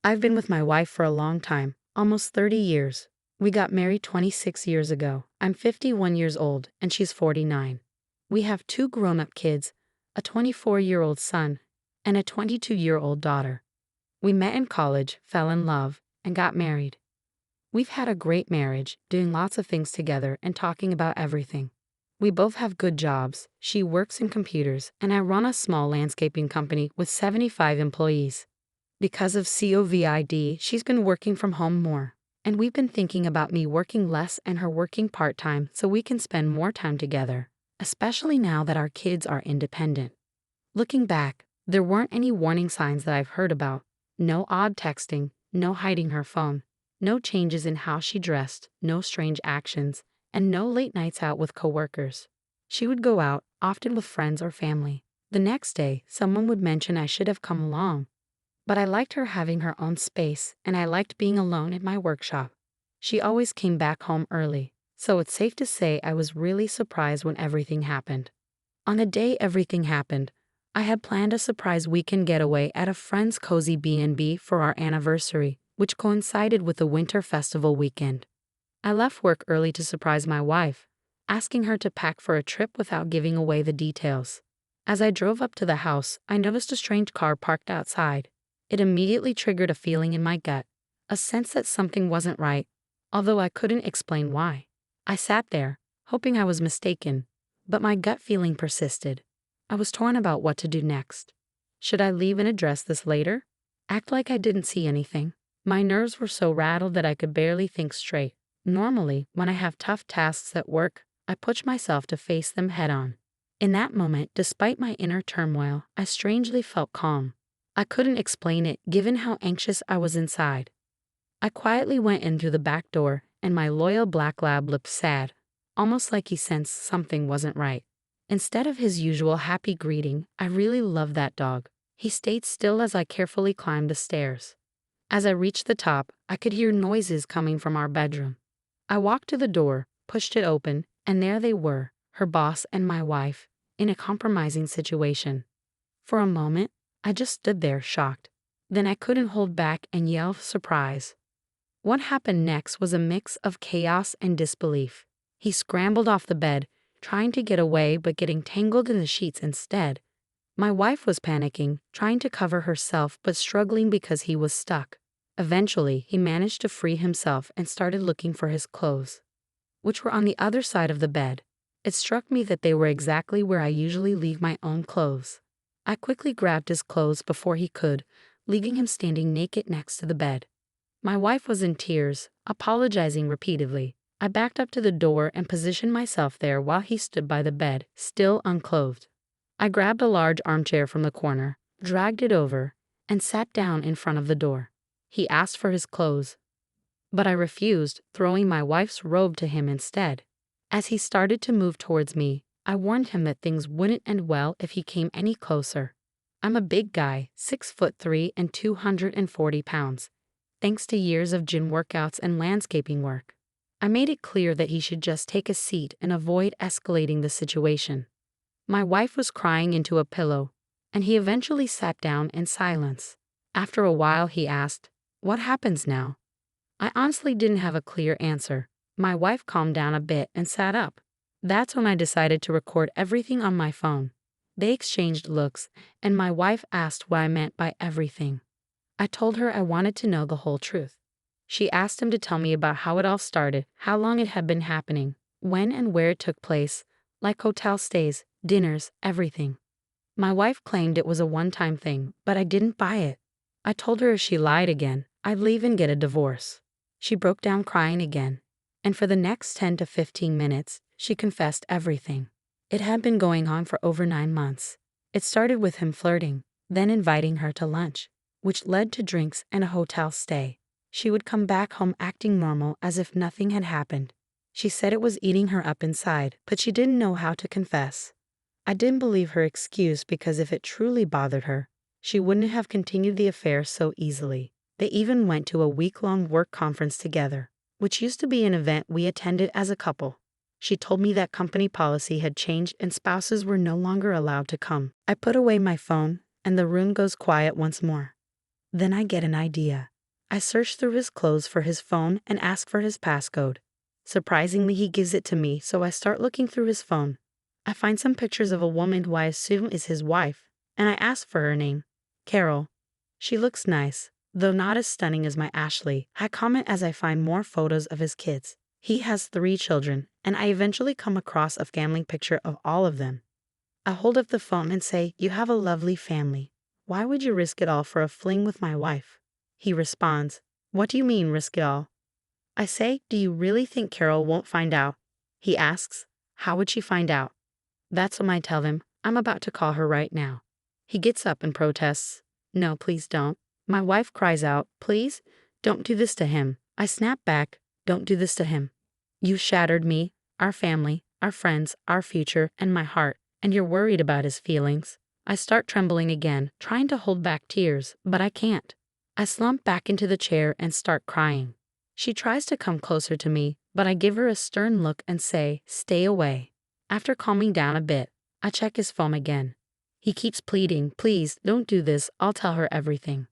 I've been with my wife for a long time, almost 30 years. We got married 26 years ago. I'm 51 years old, and she's 49. We have two grown-up kids, a 24-year-old son, and a 22-year-old daughter. We met in college, fell in love, and got married. We've had a great marriage, doing lots of things together and talking about everything. We both have good jobs. She works in computers, and I run a small landscaping company with 75 employees. Because of COVID, she's been working from home more, and we've been thinking about me working less and her working part-time so we can spend more time together, especially now that our kids are independent. Looking back, there weren't any warning signs that I've heard about. No odd texting, no hiding her phone, no changes in how she dressed, no strange actions, and no late nights out with coworkers. She would go out, often with friends or family. The next day, someone would mention I should have come along. But I liked her having her own space, and I liked being alone in my workshop. She always came back home early, so it's safe to say I was really surprised when everything happened. On the day everything happened, I had planned a surprise weekend getaway at a friend's cozy B&B for our anniversary, which coincided with the Winter Festival weekend. I left work early to surprise my wife, asking her to pack for a trip without giving away the details. As I drove up to the house, I noticed a strange car parked outside. It immediately triggered a feeling in my gut, a sense that something wasn't right, although I couldn't explain why. I sat there, hoping I was mistaken, but my gut feeling persisted. I was torn about what to do next. Should I leave and address this later? Act like I didn't see anything? My nerves were so rattled that I could barely think straight. Normally, when I have tough tasks at work, I push myself to face them head-on. In that moment, despite my inner turmoil, I strangely felt calm. I couldn't explain it, given how anxious I was inside. I quietly went in through the back door, and my loyal black lab looked sad, almost like he sensed something wasn't right. Instead of his usual happy greeting, I really loved that dog. He stayed still as I carefully climbed the stairs. As I reached the top, I could hear noises coming from our bedroom. I walked to the door, pushed it open, and there they were, her boss and my wife, in a compromising situation. For a moment, I just stood there shocked. Then I couldn't hold back and yelled surprise. What happened next was a mix of chaos and disbelief. He scrambled off the bed, trying to get away but getting tangled in the sheets instead. My wife was panicking, trying to cover herself but struggling because he was stuck. Eventually, he managed to free himself and started looking for his clothes, which were on the other side of the bed. It struck me that they were exactly where I usually leave my own clothes. I quickly grabbed his clothes before he could, leaving him standing naked next to the bed. My wife was in tears, apologizing repeatedly. I backed up to the door and positioned myself there while he stood by the bed, still unclothed. I grabbed a large armchair from the corner, dragged it over, and sat down in front of the door. He asked for his clothes, but I refused, throwing my wife's robe to him instead. As he started to move towards me, I warned him that things wouldn't end well if he came any closer. I'm a big guy, 6'3" and 240 pounds, thanks to years of gym workouts and landscaping work. I made it clear that he should just take a seat and avoid escalating the situation. My wife was crying into a pillow, and he eventually sat down in silence. After a while he asked, "What happens now?" I honestly didn't have a clear answer. My wife calmed down a bit and sat up. That's when I decided to record everything on my phone. They exchanged looks, and my wife asked what I meant by everything. I told her I wanted to know the whole truth. She asked him to tell me about how it all started, how long it had been happening, when and where it took place, like hotel stays, dinners, everything. My wife claimed it was a one-time thing, but I didn't buy it. I told her if she lied again, I'd leave and get a divorce. She broke down crying again, and for the next 10 to 15 minutes, she confessed everything. It had been going on for over 9 months. It started with him flirting, then inviting her to lunch, which led to drinks and a hotel stay. She would come back home acting normal as if nothing had happened. She said it was eating her up inside, but she didn't know how to confess. I didn't believe her excuse because if it truly bothered her, she wouldn't have continued the affair so easily. They even went to a week-long work conference together, which used to be an event we attended as a couple. She told me that company policy had changed and spouses were no longer allowed to come. I put away my phone, and the room goes quiet once more. Then I get an idea. I search through his clothes for his phone and ask for his passcode. Surprisingly, he gives it to me, so I start looking through his phone. I find some pictures of a woman who I assume is his wife, and I ask for her name. Carol. She looks nice, though not as stunning as my Ashley. I comment as I find more photos of his kids. He has 3 children, and I eventually come across a family picture of all of them. I hold up the phone and say, "You have a lovely family. Why would you risk it all for a fling with my wife?" He responds, "What do you mean, risk it all?" I say, "Do you really think Carol won't find out?" He asks, "How would she find out?" That's when I tell him, "I'm about to call her right now." He gets up and protests, "No, please don't." My wife cries out, "Please, don't do this to him." I snap back, "Don't do this to him. You shattered me, our family, our friends, our future, and my heart, and you're worried about his feelings." I start trembling again, trying to hold back tears, but I can't. I slump back into the chair and start crying. She tries to come closer to me, but I give her a stern look and say, "Stay away." After calming down a bit, I check his phone again. He keeps pleading, "Please, don't do this, I'll tell her everything."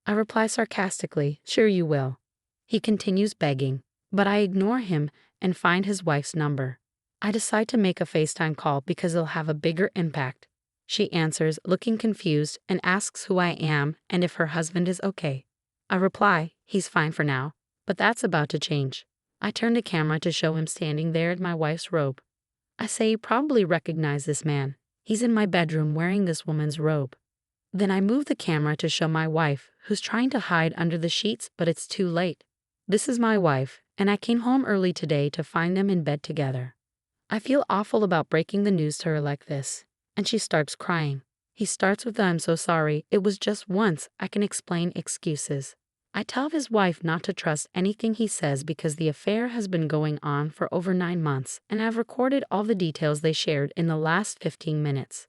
I reply sarcastically, "Sure you will." He continues begging, but I ignore him and find his wife's number. I decide to make a FaceTime call because it'll have a bigger impact. She answers, looking confused, and asks who I am and if her husband is okay. I reply, "He's fine for now," but that's about to change. I turn the camera to show him standing there in my wife's robe. I say, "You probably recognize this man. He's in my bedroom wearing this woman's robe." Then I move the camera to show my wife, who's trying to hide under the sheets, but it's too late. This is my wife, and I came home early today to find them in bed together. I feel awful about breaking the news to her like this, and she starts crying. He starts with, "I'm so sorry, it was just once, I can explain excuses." I tell his wife not to trust anything he says because the affair has been going on for over 9 months, and I've recorded all the details they shared in the last 15 minutes.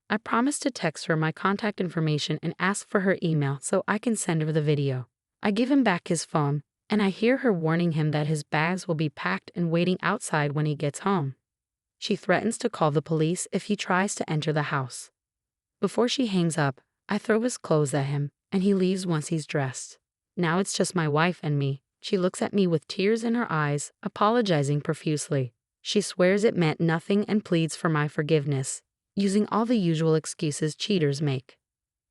I promise to text her my contact information and ask for her email so I can send her the video. I give him back his phone, and I hear her warning him that his bags will be packed and waiting outside when he gets home. She threatens to call the police if he tries to enter the house. Before she hangs up, I throw his clothes at him, and he leaves once he's dressed. Now it's just my wife and me. She looks at me with tears in her eyes, apologizing profusely. She swears it meant nothing and pleads for my forgiveness, using all the usual excuses cheaters make.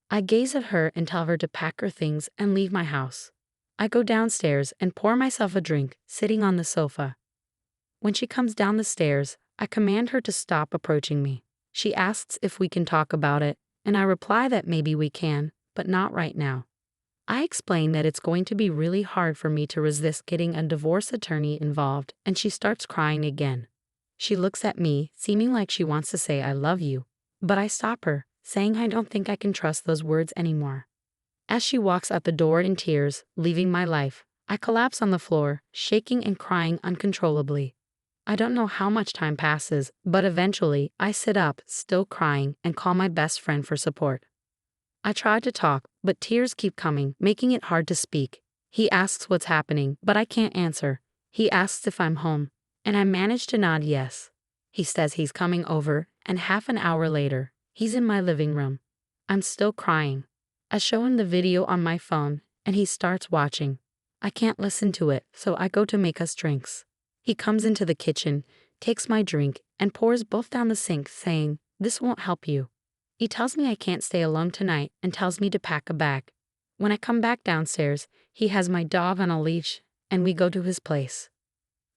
I gaze at her and tell her to pack her things and leave my house. I go downstairs and pour myself a drink, sitting on the sofa. When she comes down the stairs, I command her to stop approaching me. She asks if we can talk about it, and I reply that maybe we can, but not right now. I explain that it's going to be really hard for me to resist getting a divorce attorney involved, and she starts crying again. She looks at me, seeming like she wants to say "I love you," but I stop her, saying I don't think I can trust those words anymore. As she walks out the door in tears, leaving my life, I collapse on the floor, shaking and crying uncontrollably. I don't know how much time passes, but eventually I sit up, still crying, and call my best friend for support. I try to talk, but tears keep coming, making it hard to speak. He asks what's happening, but I can't answer. He asks if I'm home, and I manage to nod yes. He says he's coming over, and half an hour later, he's in my living room. I'm still crying. I show him the video on my phone, and he starts watching. I can't listen to it, so I go to make us drinks. He comes into the kitchen, takes my drink, and pours both down the sink, saying, "This won't help you." He tells me I can't stay alone tonight and tells me to pack a bag. When I come back downstairs, he has my dog on a leash, and we go to his place.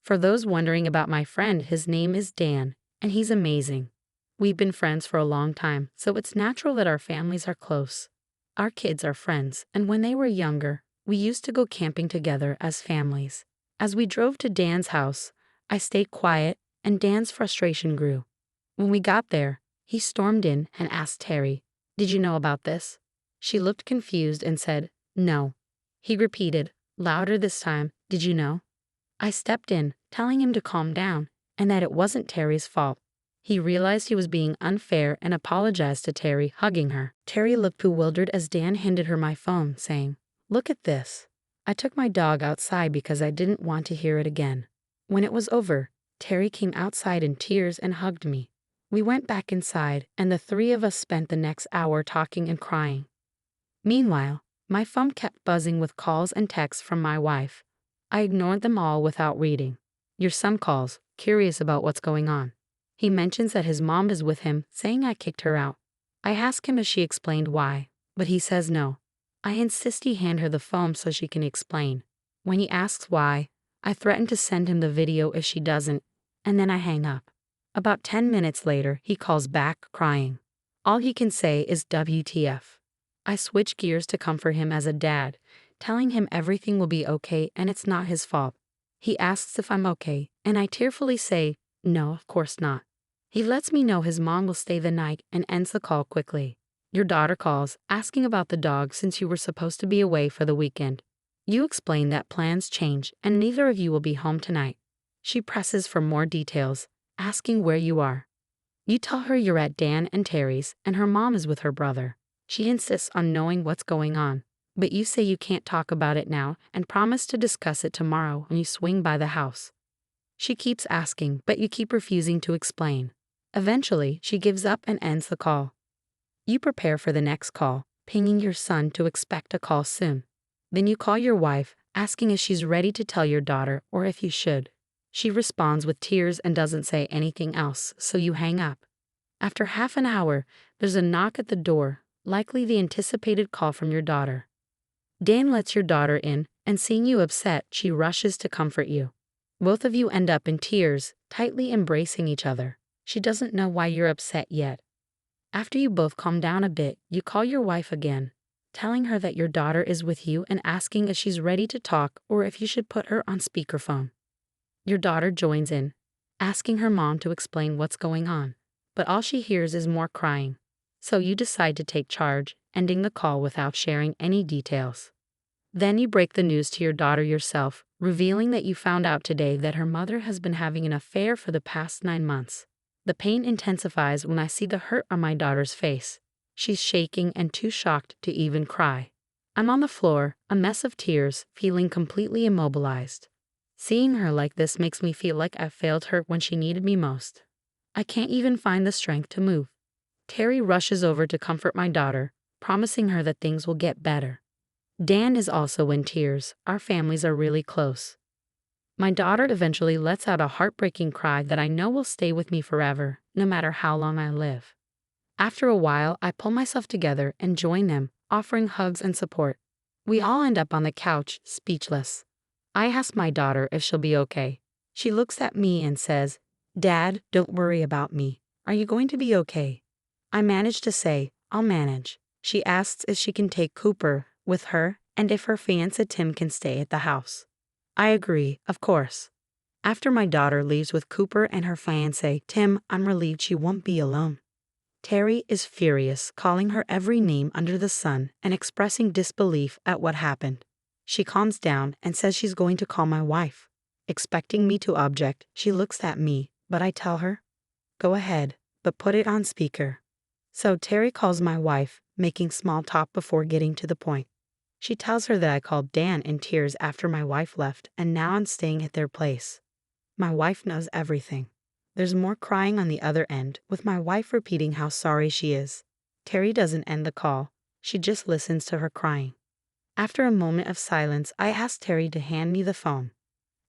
For those wondering about my friend, his name is Dan, and he's amazing. We've been friends for a long time, so it's natural that our families are close. Our kids are friends, and when they were younger, we used to go camping together as families. As we drove to Dan's house, I stayed quiet, and Dan's frustration grew. When we got there, he stormed in and asked Terry, "Did you know about this?" She looked confused and said, "No." He repeated, louder this time, "Did you know?" I stepped in, telling him to calm down, and that it wasn't Terry's fault. He realized he was being unfair and apologized to Terry, hugging her. Terry looked bewildered as Dan handed her my phone, saying, "Look at this." I took my dog outside because I didn't want to hear it again. When it was over, Terry came outside in tears and hugged me. We went back inside, and the 3 of us spent the next hour talking and crying. Meanwhile, My phone kept buzzing with calls and texts from my wife. I ignored them all without reading. Your son calls, curious about what's going on. He mentions that his mom is with him, saying I kicked her out. I ask him if she explained why, but he says no. I insist he hand her the phone so she can explain. When he asks why, I threaten to send him the video if she doesn't, and then I hang up. About 10 minutes later, he calls back, crying. All he can say is WTF. I switch gears to comfort him as a dad, telling him everything will be okay and it's not his fault. He asks if I'm okay, and I tearfully say, no, of course not. He lets me know his mom will stay the night and ends the call quickly. Your daughter calls, asking about the dog since you were supposed to be away for the weekend. You explain that plans change and neither of you will be home tonight. She presses for more details, asking where you are. You tell her you're at Dan and Terry's and her mom is with her brother. She insists on knowing what's going on, but you say you can't talk about it now and promise to discuss it tomorrow when you swing by the house. She keeps asking, but you keep refusing to explain. Eventually, she gives up and ends the call. You prepare for the next call, pinging your son to expect a call soon. Then you call your wife, asking if she's ready to tell your daughter or if you should. She responds with tears and doesn't say anything else, so you hang up. After half an hour, there's a knock at the door, likely the anticipated call from your daughter. Dan lets your daughter in, and seeing you upset, she rushes to comfort you. Both of you end up in tears, tightly embracing each other. She doesn't know why you're upset yet. After you both calm down a bit, you call your wife again, telling her that your daughter is with you and asking if she's ready to talk or if you should put her on speakerphone. Your daughter joins in, asking her mom to explain what's going on, but all she hears is more crying. So you decide to take charge, ending the call without sharing any details. Then you break the news to your daughter yourself, revealing that you found out today that her mother has been having an affair for the past 9 months. The pain intensifies when I see the hurt on my daughter's face. She's shaking and too shocked to even cry. I'm on the floor, a mess of tears, feeling completely immobilized. Seeing her like this makes me feel like I failed her when she needed me most. I can't even find the strength to move. Terry rushes over to comfort my daughter, promising her that things will get better. Dan is also in tears. Our families are really close. My daughter eventually lets out a heartbreaking cry that I know will stay with me forever, no matter how long I live. After a while, I pull myself together and join them, offering hugs and support. We all end up on the couch, speechless. I ask my daughter if she'll be okay. She looks at me and says, "Dad, don't worry about me. Are you going to be okay?" I manage to say, "I'll manage." She asks if she can take Cooper with her and if her fiancé Tim can stay at the house. I agree, of course. After my daughter leaves with Cooper and her fiancé Tim, I'm relieved she won't be alone. Terry is furious, calling her every name under the sun and expressing disbelief at what happened. She calms down and says she's going to call my wife. Expecting me to object, she looks at me, but I tell her, "Go ahead, but put it on speaker." So Terry calls my wife, making small talk before getting to the point. She tells her that I called Dan in tears after my wife left and now I'm staying at their place. My wife knows everything. There's more crying on the other end, with my wife repeating how sorry she is. Terry doesn't end the call. She just listens to her crying. After a moment of silence, I ask Terry to hand me the phone.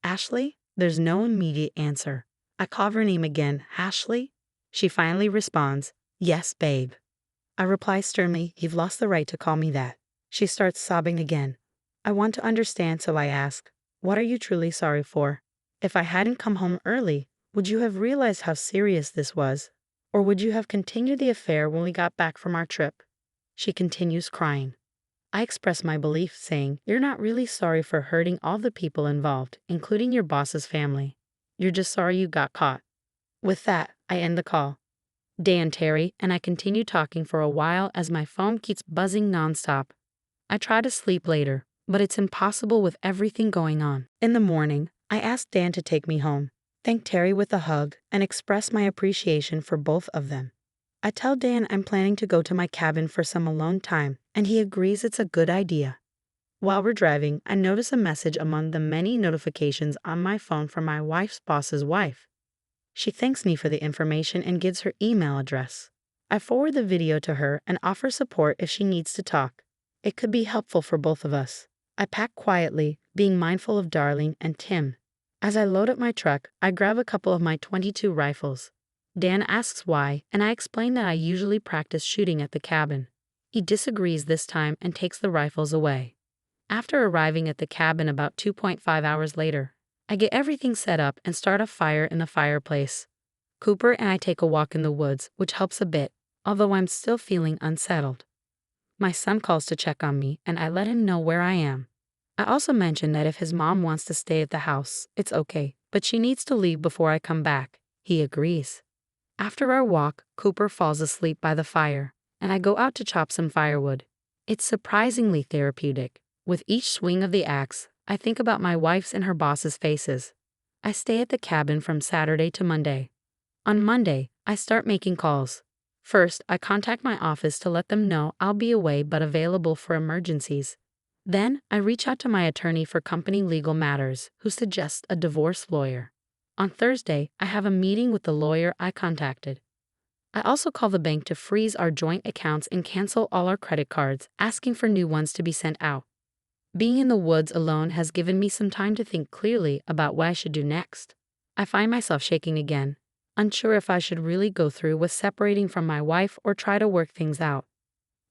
"Ashley?" There's no immediate answer. I call her name again, "Ashley?" She finally responds, "Yes, babe." I reply sternly, "You've lost the right to call me that." She starts sobbing again. I want to understand, so I ask, "What are you truly sorry for? If I hadn't come home early, would you have realized how serious this was? Or would you have continued the affair when we got back from our trip?" She continues crying. I express my belief, saying, "You're not really sorry for hurting all the people involved, including your boss's family. You're just sorry you got caught." With that, I end the call. Dan, Terry, and I continue talking for a while as my phone keeps buzzing nonstop. I try to sleep later, but it's impossible with everything going on. In the morning, I ask Dan to take me home, thank Terry with a hug, and express my appreciation for both of them. I tell Dan I'm planning to go to my cabin for some alone time, and he agrees it's a good idea. While we're driving, I notice a message among the many notifications on my phone from my wife's boss's wife. She thanks me for the information and gives her email address. I forward the video to her and offer support if she needs to talk. It could be helpful for both of us. I pack quietly, being mindful of Darling and Tim. As I load up my truck, I grab a couple of my .22 rifles. Dan asks why, and I explain that I usually practice shooting at the cabin. He disagrees this time and takes the rifles away. After arriving at the cabin about 2.5 hours later, I get everything set up and start a fire in the fireplace. Cooper and I take a walk in the woods, which helps a bit, although I'm still feeling unsettled. My son calls to check on me, and I let him know where I am. I also mention that if his mom wants to stay at the house, it's okay, but she needs to leave before I come back. He agrees. After our walk, Cooper falls asleep by the fire, and I go out to chop some firewood. It's surprisingly therapeutic. With each swing of the axe, I think about my wife's and her boss's faces. I stay at the cabin from Saturday to Monday. On Monday, I start making calls. First, I contact my office to let them know I'll be away but available for emergencies. Then, I reach out to my attorney for company legal matters, who suggests a divorce lawyer. On Thursday, I have a meeting with the lawyer I contacted. I also call the bank to freeze our joint accounts and cancel all our credit cards, asking for new ones to be sent out. Being in the woods alone has given me some time to think clearly about what I should do next. I find myself shaking again, unsure if I should really go through with separating from my wife or try to work things out.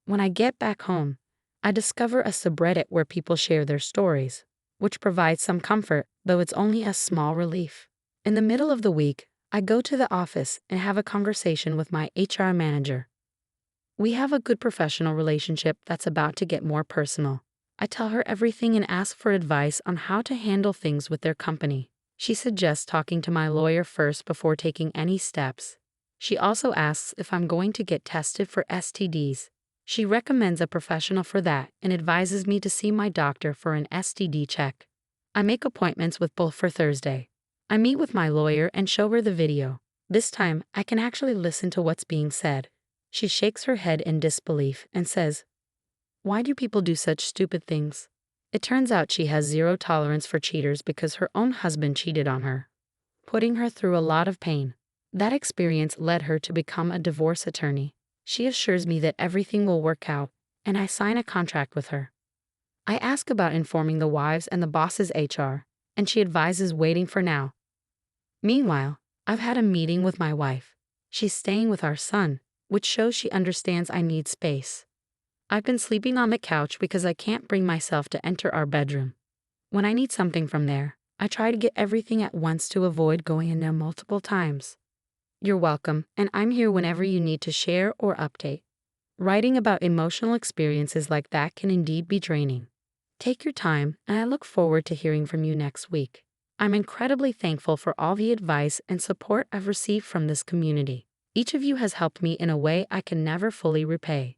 When I get back home, I discover a subreddit where people share their stories, which provides some comfort, though it's only a small relief. In the middle of the week, I go to the office and have a conversation with my HR manager. We have a good professional relationship that's about to get more personal. I tell her everything and ask for advice on how to handle things with their company. She suggests talking to my lawyer first before taking any steps. She also asks if I'm going to get tested for STDs. She recommends a professional for that and advises me to see my doctor for an STD check. I make appointments with both for Thursday. I meet with my lawyer and show her the video. This time, I can actually listen to what's being said. She shakes her head in disbelief and says, "Why do people do such stupid things?" It turns out she has zero tolerance for cheaters because her own husband cheated on her, putting her through a lot of pain. That experience led her to become a divorce attorney. She assures me that everything will work out, and I sign a contract with her. I ask about informing the wives and the boss's HR, and she advises waiting for now. Meanwhile, I've had a meeting with my wife. She's staying with our son, which shows she understands I need space. I've been sleeping on the couch because I can't bring myself to enter our bedroom. When I need something from there, I try to get everything at once to avoid going in there multiple times. You're welcome, and I'm here whenever you need to share or update. Writing about emotional experiences like that can indeed be draining. Take your time, and I look forward to hearing from you next week. I'm incredibly thankful for all the advice and support I've received from this community. Each of you has helped me in a way I can never fully repay.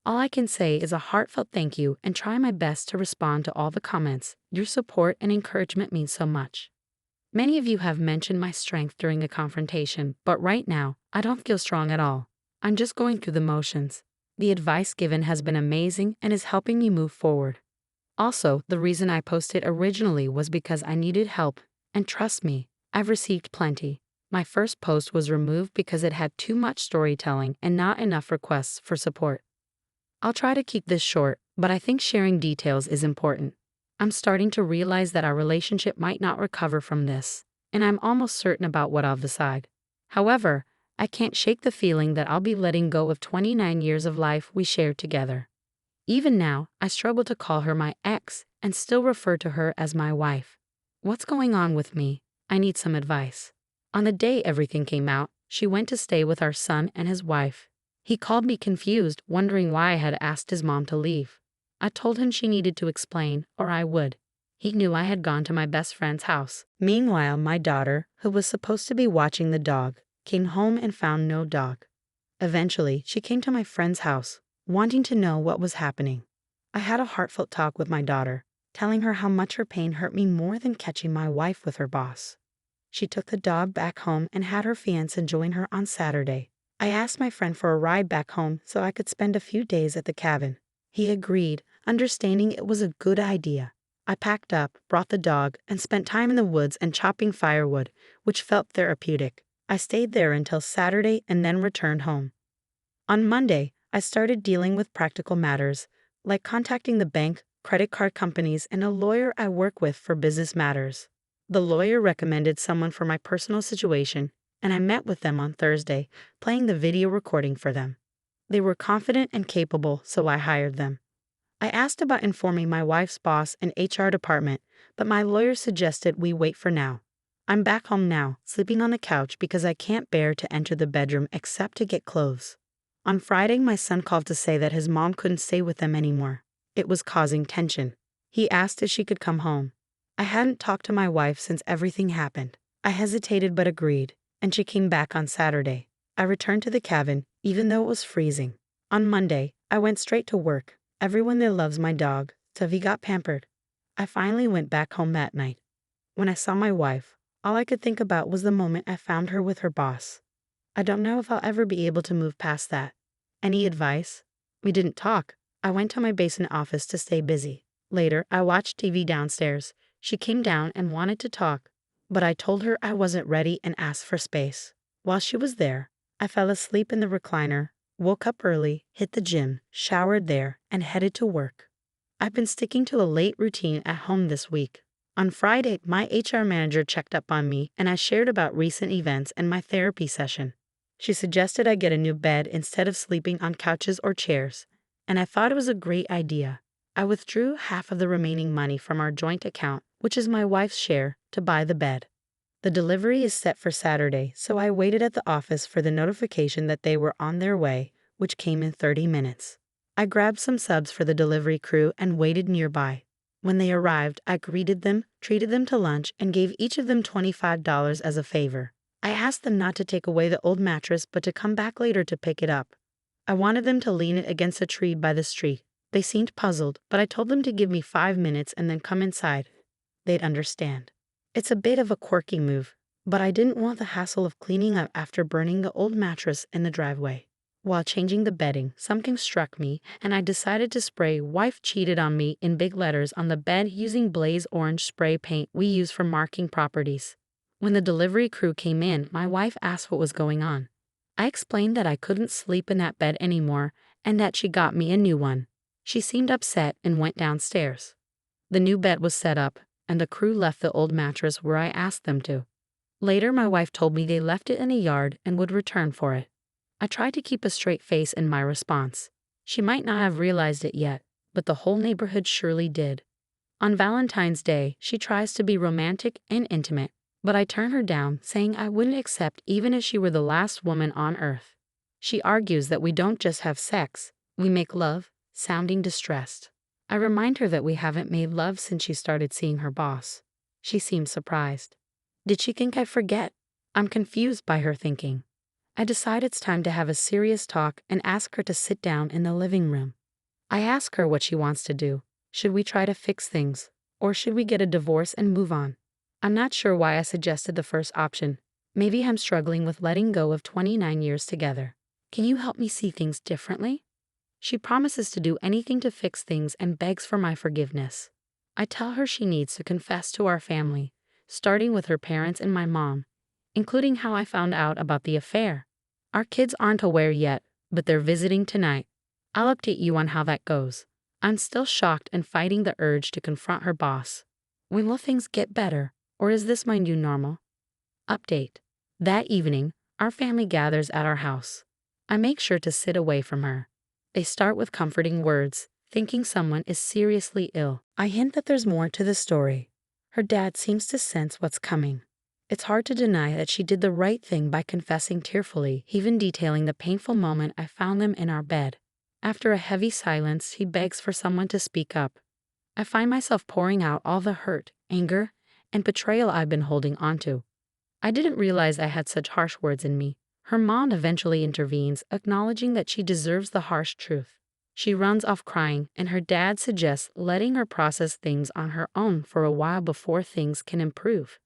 All I can say is a heartfelt thank you and try my best to respond to all the comments. Your support and encouragement means so much. Many of you have mentioned my strength during a confrontation, but right now, I don't feel strong at all. I'm just going through the motions. The advice given has been amazing and is helping me move forward. Also, the reason I posted originally was because I needed help, and trust me, I've received plenty. My first post was removed because it had too much storytelling and not enough requests for support. I'll try to keep this short, but I think sharing details is important. I'm starting to realize that our relationship might not recover from this, and I'm almost certain about what I'll decide. However, I can't shake the feeling that I'll be letting go of 29 years of life we shared together. Even now, I struggle to call her my ex and still refer to her as my wife. What's going on with me? I need some advice. On the day everything came out, she went to stay with our son and his wife. He called me confused, wondering why I had asked his mom to leave. I told him she needed to explain, or I would. He knew I had gone to my best friend's house. Meanwhile, my daughter, who was supposed to be watching the dog, came home and found no dog. Eventually, she came to my friend's house, wanting to know what was happening. I had a heartfelt talk with my daughter, telling her how much her pain hurt me more than catching my wife with her boss. She took the dog back home and had her fiancé join her on Saturday. I asked my friend for a ride back home so I could spend a few days at the cabin. He agreed, understanding it was a good idea. I packed up, brought the dog, and spent time in the woods and chopping firewood, which felt therapeutic. I stayed there until Saturday and then returned home. On Monday, I started dealing with practical matters, like contacting the bank, credit card companies, and a lawyer I work with for business matters. The lawyer recommended someone for my personal situation, and I met with them on Thursday, playing the video recording for them. They were confident and capable, so I hired them. I asked about informing my wife's boss and HR department, but my lawyer suggested we wait for now. I'm back home now, sleeping on the couch because I can't bear to enter the bedroom except to get clothes. On Friday, my son called to say that his mom couldn't stay with them anymore. It was causing tension. He asked if she could come home. I hadn't talked to my wife since everything happened. I hesitated but agreed, and she came back on Saturday. I returned to the cabin, even though it was freezing. On Monday, I went straight to work. Everyone there loves my dog, so he got pampered. I finally went back home that night. When I saw my wife, all I could think about was the moment I found her with her boss. I don't know if I'll ever be able to move past that. Any advice? We didn't talk. I went to my basement office to stay busy. Later, I watched TV downstairs. She came down and wanted to talk, but I told her I wasn't ready and asked for space. While she was there, I fell asleep in the recliner, woke up early, hit the gym, showered there, and headed to work. I've been sticking to a late routine at home this week. On Friday, my HR manager checked up on me and I shared about recent events and my therapy session. She suggested I get a new bed instead of sleeping on couches or chairs, and I thought it was a great idea. I withdrew half of the remaining money from our joint account, which is my wife's share, to buy the bed. The delivery is set for Saturday, so I waited at the office for the notification that they were on their way, which came in 30 minutes. I grabbed some subs for the delivery crew and waited nearby. When they arrived, I greeted them, treated them to lunch, and gave each of them $25 as a favor. I asked them not to take away the old mattress but to come back later to pick it up. I wanted them to lean it against a tree by the street. They seemed puzzled, but I told them to give me 5 minutes and then come inside. They'd understand. It's a bit of a quirky move, but I didn't want the hassle of cleaning up after burning the old mattress in the driveway. While changing the bedding, something struck me, and I decided to spray "Wife cheated on me" in big letters on the bed using blaze orange spray paint we use for marking properties. When the delivery crew came in, my wife asked what was going on. I explained that I couldn't sleep in that bed anymore and that she got me a new one. She seemed upset and went downstairs. The new bed was set up, and the crew left the old mattress where I asked them to. Later, my wife told me they left it in a yard and would return for it. I tried to keep a straight face in my response. She might not have realized it yet, but the whole neighborhood surely did. On Valentine's Day, she tries to be romantic and intimate, but I turn her down, saying I wouldn't accept even if she were the last woman on earth. She argues that we don't just have sex, we make love, sounding distressed. I remind her that we haven't made love since she started seeing her boss. She seems surprised. Did she think I forget? I'm confused by her thinking. I decide it's time to have a serious talk and ask her to sit down in the living room. I ask her what she wants to do. Should we try to fix things, or should we get a divorce and move on? I'm not sure why I suggested the first option. Maybe I'm struggling with letting go of 29 years together. Can you help me see things differently? She promises to do anything to fix things and begs for my forgiveness. I tell her she needs to confess to our family, starting with her parents and my mom, including how I found out about the affair. Our kids aren't aware yet, but they're visiting tonight. I'll update you on how that goes. I'm still shocked and fighting the urge to confront her boss. When will things get better, or is this my new normal? Update. That evening, our family gathers at our house. I make sure to sit away from her. They start with comforting words, thinking someone is seriously ill. I hint that there's more to the story. Her dad seems to sense what's coming. It's hard to deny that she did the right thing by confessing tearfully, even detailing the painful moment I found them in our bed. After a heavy silence, he begs for someone to speak up. I find myself pouring out all the hurt, anger, and betrayal I've been holding onto. I didn't realize I had such harsh words in me. Her mom eventually intervenes, acknowledging that she deserves the harsh truth. She runs off crying, and her dad suggests letting her process things on her own for a while before things can improve.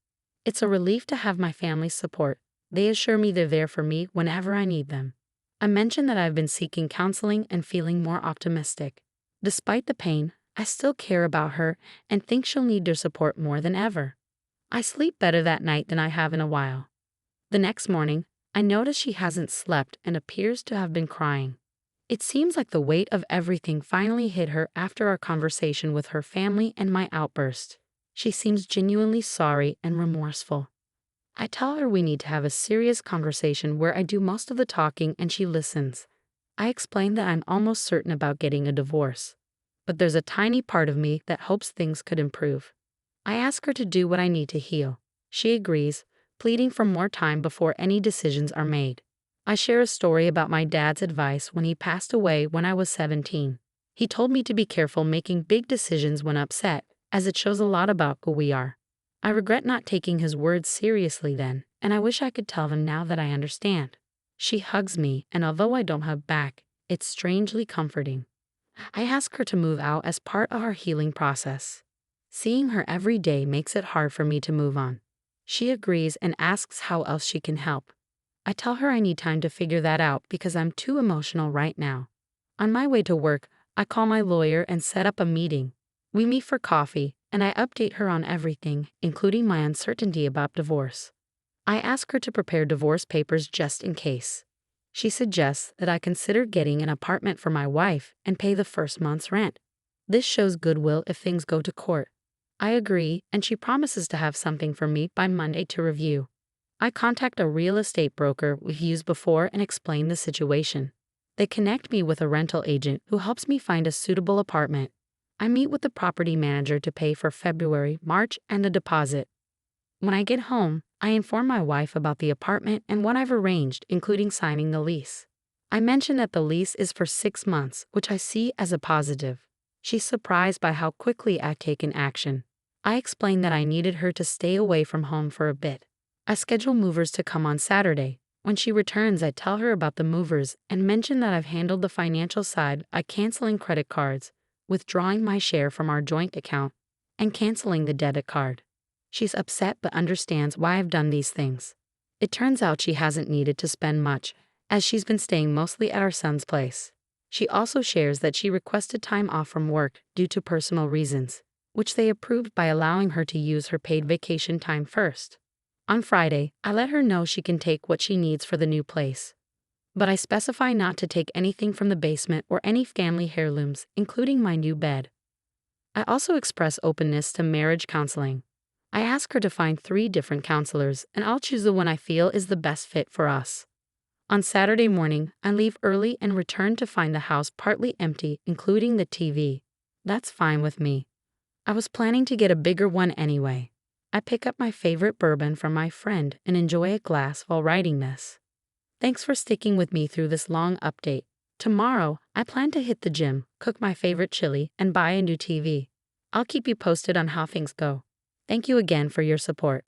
It's a relief to have my family's support. They assure me they're there for me whenever I need them. I mention that I've been seeking counseling and feeling more optimistic. Despite the pain, I still care about her and think she'll need their support more than ever. I sleep better that night than I have in a while. The next morning, I notice she hasn't slept and appears to have been crying. It seems like the weight of everything finally hit her after our conversation with her family and my outburst. She seems genuinely sorry and remorseful. I tell her we need to have a serious conversation where I do most of the talking and she listens. I explain that I'm almost certain about getting a divorce, but there's a tiny part of me that hopes things could improve. I ask her to do what I need to heal. She agrees, pleading for more time before any decisions are made. I share a story about my dad's advice when he passed away when I was 17. He told me to be careful making big decisions when upset, as it shows a lot about who we are. I regret not taking his words seriously then, and I wish I could tell him now that I understand. She hugs me, and although I don't hug back, it's strangely comforting. I ask her to move out as part of our healing process. Seeing her every day makes it hard for me to move on. She agrees and asks how else she can help. I tell her I need time to figure that out because I'm too emotional right now. On my way to work, I call my lawyer and set up a meeting. We meet for coffee, and I update her on everything, including my uncertainty about divorce. I ask her to prepare divorce papers just in case. She suggests that I consider getting an apartment for my wife and pay the first month's rent. This shows goodwill if things go to court. I agree, and she promises to have something for me by Monday to review. I contact a real estate broker we've used before and explain the situation. They connect me with a rental agent who helps me find a suitable apartment. I meet with the property manager to pay for February, March, and a deposit. When I get home, I inform my wife about the apartment and what I've arranged, including signing the lease. I mention that the lease is for 6 months, which I see as a positive. She's surprised by how quickly I've taken action. I explain that I needed her to stay away from home for a bit. I schedule movers to come on Saturday. When she returns, I tell her about the movers and mention that I've handled the financial side by canceling credit cards, withdrawing my share from our joint account, and canceling the debit card. She's upset but understands why I've done these things. It turns out she hasn't needed to spend much, as she's been staying mostly at our son's place. She also shares that she requested time off from work due to personal reasons, which they approved by allowing her to use her paid vacation time first. On Friday, I let her know she can take what she needs for the new place. But I specify not to take anything from the basement or any family heirlooms, including my new bed. I also express openness to marriage counseling. I ask her to find 3 different counselors, and I'll choose the one I feel is the best fit for us. On Saturday morning, I leave early and return to find the house partly empty, including the TV. That's fine with me. I was planning to get a bigger one anyway. I pick up my favorite bourbon from my friend and enjoy a glass while writing this. Thanks for sticking with me through this long update. Tomorrow, I plan to hit the gym, cook my favorite chili, and buy a new TV. I'll keep you posted on how things go. Thank you again for your support.